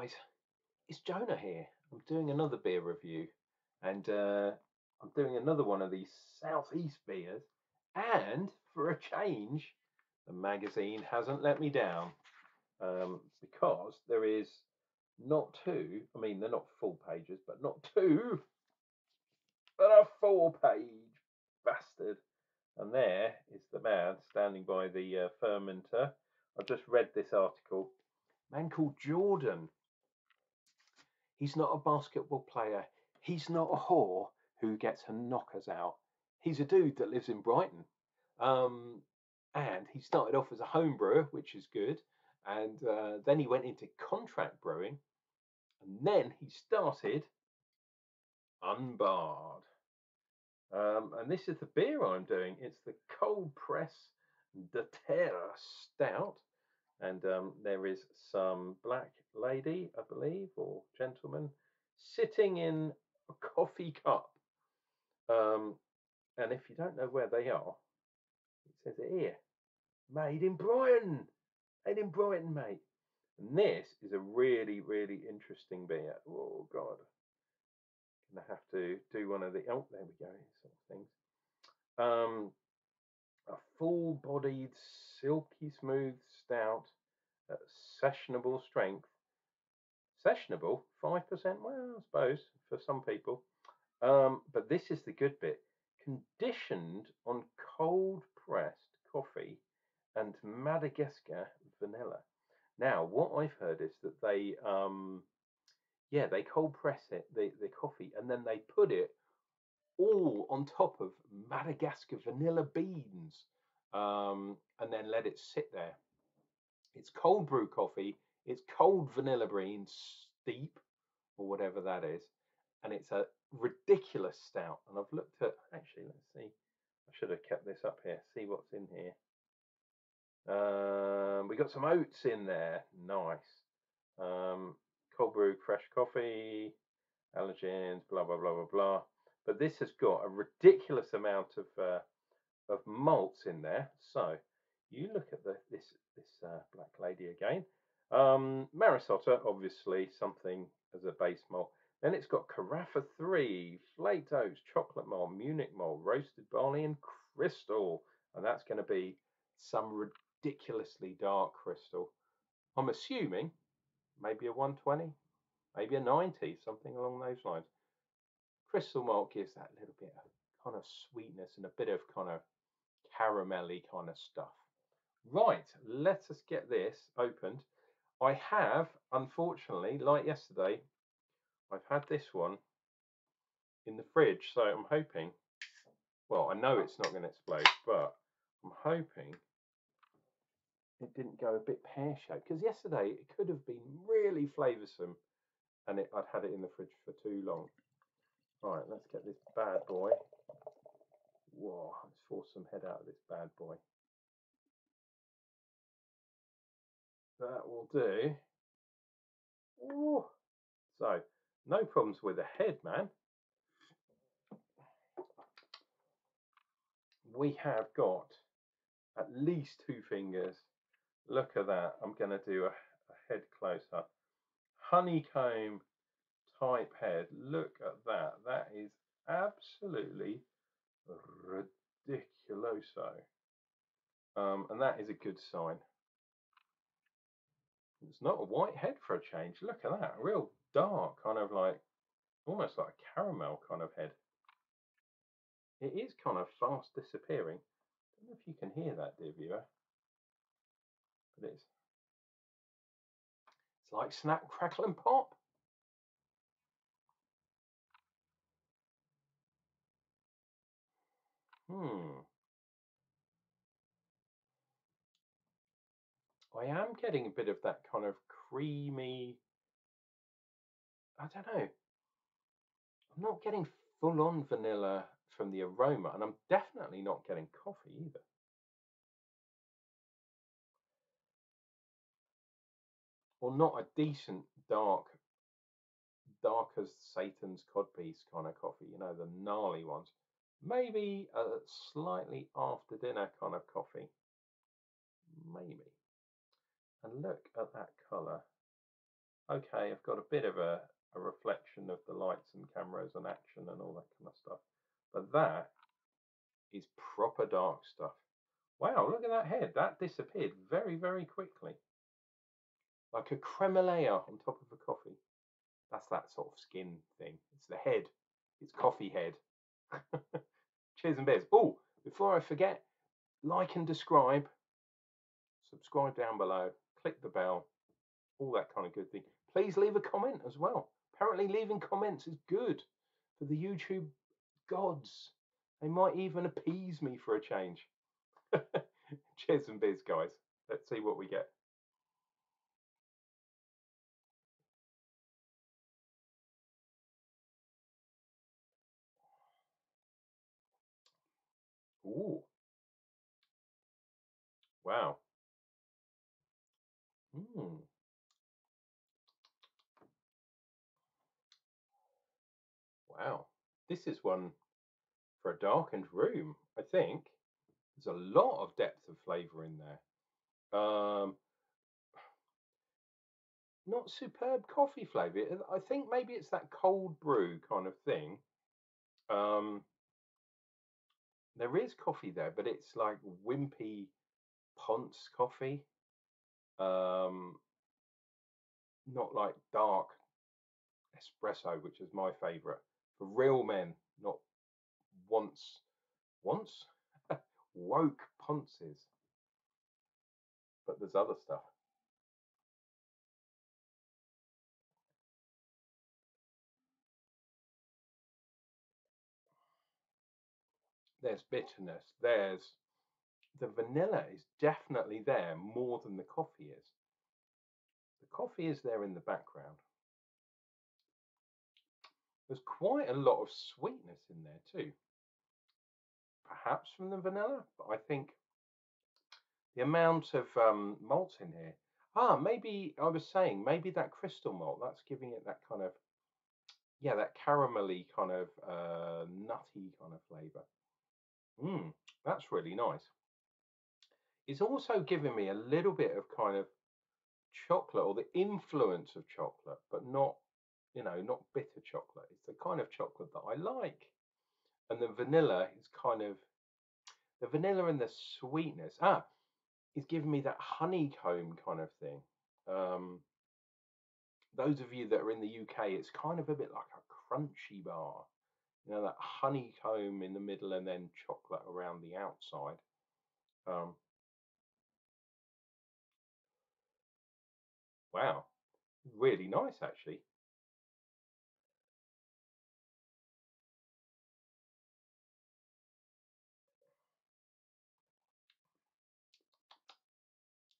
guys, it's Jonah here. I'm doing another beer review, and I'm doing another one of these Southeast beers. And for a change, the magazine hasn't let me down because there is not two. I mean, they're not full pages, but not two, but a 4-page bastard. And there is the man standing by the fermenter. I've just read this article. A man called Jordan. He's not a basketball player. He's not a whore who gets her knockers out. He's a dude that lives in Brighton. And he started off as a home brewer, which is good. And then he went into contract brewing. And then he started UnBarred. And this is the beer I'm doing. It's the cold press Deterra Stout. And there is some black lady, I believe, or gentleman, sitting in a coffee cup. And if you don't know where they are, it says it here, made in Brighton. Made in Brighton, mate. And this is a really, really interesting beer. Oh, God. Gonna have to do one of the, oh, there we go, sort of things. A full-bodied, silky smooth stout at sessionable strength. Sessionable, 5%, well, I suppose, for some people. But this is the good bit. Conditioned on cold-pressed coffee and Madagascar vanilla. Now, what I've heard is that they cold press it, the coffee, and then they put it all on top of Madagascar vanilla beans, and then let it sit there. It's cold brew coffee. It's cold vanilla beans, steep, or whatever that is, and it's a ridiculous stout. And I've looked at, actually, let's see. I should have kept this up here. See what's in here. We got some oats in there. Nice. Cold brew fresh coffee, allergens, blah blah blah blah blah. But this has got a ridiculous amount of malts in there. So you look at this black lady again. Marisotta, obviously something as a base malt. Then it's got Carafa 3, flaked oats, chocolate malt, Munich malt, roasted barley, and crystal. And that's going to be some ridiculously dark crystal. I'm assuming maybe a 120, maybe a 90, something along those lines. Crystal malt gives that little bit of kind of sweetness and a bit of kind of caramelly kind of stuff. Right, let us get this opened. I have, unfortunately, like yesterday, I've had this one in the fridge, so I'm hoping, well, I know it's not going to explode, but I'm hoping it didn't go a bit pear-shaped, because yesterday it could have been really flavoursome, and I'd had it in the fridge for too long. Right, let's get this bad boy. Whoa, let's force some head out of this bad boy. That will do. Ooh. So, no problems with the head, man. We have got at least 2 fingers. Look at that. I'm going to do a head close-up. Honeycomb type head. Look at that. That is absolutely ridiculoso. And that is a good sign. It's not a white head for a change. Look at that. Real dark, kind of like, almost like a caramel kind of head. It is kind of fast disappearing. I don't know if you can hear that, dear viewer. But it's like snap, crackle and pop. I am getting a bit of that kind of creamy, I don't know. I'm not getting full on vanilla from the aroma, and I'm definitely not getting coffee either. Or not a decent dark as Satan's codpiece kind of coffee, you know, the gnarly ones. Maybe a slightly after dinner kind of coffee. Maybe. And look at that colour. Okay, I've got a bit of a reflection of the lights and cameras and action and all that kind of stuff. But that is proper dark stuff. Wow, look at that head. That disappeared very, very quickly. Like a creme on top of a coffee. That's that sort of skin thing. It's the head. It's coffee head. Cheers and beers. Oh, before I forget, like and subscribe down below, click the bell, all that kind of good thing. Please leave a comment as well. Apparently leaving comments is good for the YouTube gods. They might even appease me for a change. Cheers and biz, guys. Let's see what we get. Ooh, wow. Mm, wow. This is one for a darkened room, I think. There's a lot of depth of flavour in there. Not superb coffee flavour. I think maybe it's that cold brew kind of thing. Um, there is coffee there, but it's like wimpy Ponce coffee. Um, not like dark espresso, which is my favourite. For real men, not once woke Ponces. But there's other stuff. There's bitterness. There's the vanilla is definitely there more than the coffee is. The coffee is there in the background. There's quite a lot of sweetness in there too. Perhaps from the vanilla, but I think the amount of malt in here. Maybe I was saying maybe that crystal malt that's giving it that kind of that caramelly kind of nutty kind of flavour. That's really nice. It's also giving me a little bit of kind of chocolate or the influence of chocolate, but not not bitter chocolate. It's the kind of chocolate that I like. And the vanilla is kind of the vanilla and the sweetness. It's giving me that honeycomb kind of thing. Um, those of you that are in the UK, it's kind of a bit like a crunchy bar. You know, that honeycomb in the middle and then chocolate around the outside. Um, wow, really nice actually.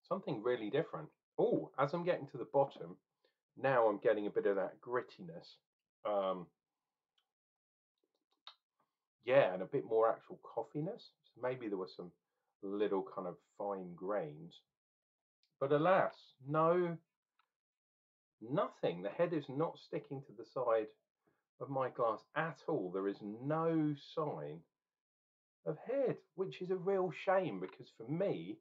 Something really different. Oh, as I'm getting to the bottom, now I'm getting a bit of that grittiness. Um, yeah, and a bit more actual coffeeness. So maybe there were some little kind of fine grains. But alas, no, nothing. The head is not sticking to the side of my glass at all. There is no sign of head, which is a real shame because for me,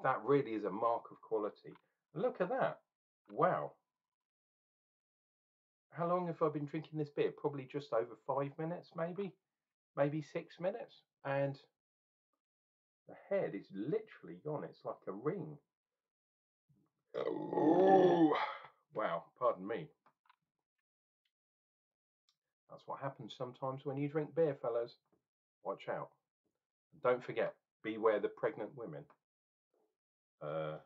that really is a mark of quality. Look at that. Wow. How long have I been drinking this beer? Probably just over 5 minutes, maybe 6 minutes. And the head is literally gone. It's like a ring. Oh, wow. Pardon me. That's what happens sometimes when you drink beer, fellas. Watch out. Don't forget, beware the pregnant women. Uh,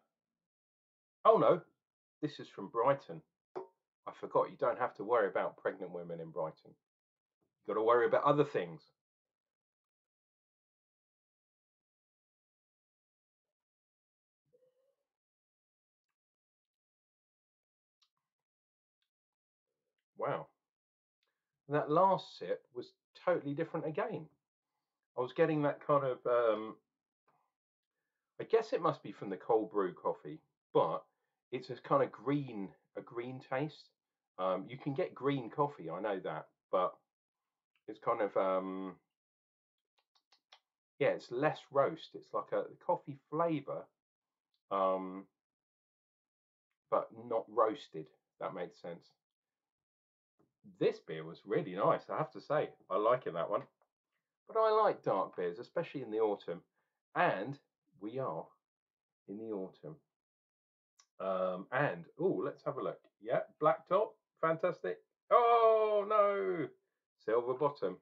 oh no, this is from Brighton. I forgot you don't have to worry about pregnant women in Brighton. You've got to worry about other things. Wow. And that last sip was totally different again. I was getting that kind of, I guess it must be from the cold brew coffee, but it's a green taste. You can get green coffee, I know that, but it's kind of, it's less roast. It's like a coffee flavour. Um, but not roasted. That makes sense. This beer was really nice, I have to say. I like that one. But I like dark beers, especially in the autumn. And we are in the autumn. And oh, let's have a look. Yeah, black top, fantastic. Oh no, silver bottom.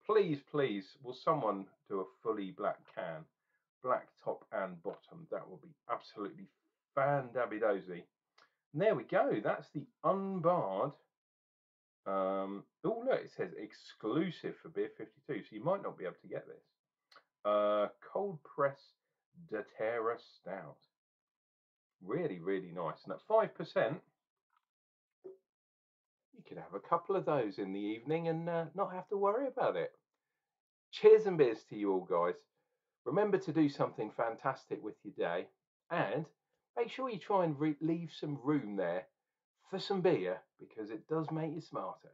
Please, please, will someone do a fully black can, black top and bottom? That will be absolutely fan-dabby-dozy. And there we go. That's the UnBarred. Oh look, it says exclusive for Beer 52, so you might not be able to get this. Cold press Deterra Stout. Really, really nice. And at 5%, you could have a couple of those in the evening and not have to worry about it. Cheers and beers to you all, guys. Remember to do something fantastic with your day, and make sure you try and leave some room there for some beer, because it does make you smarter.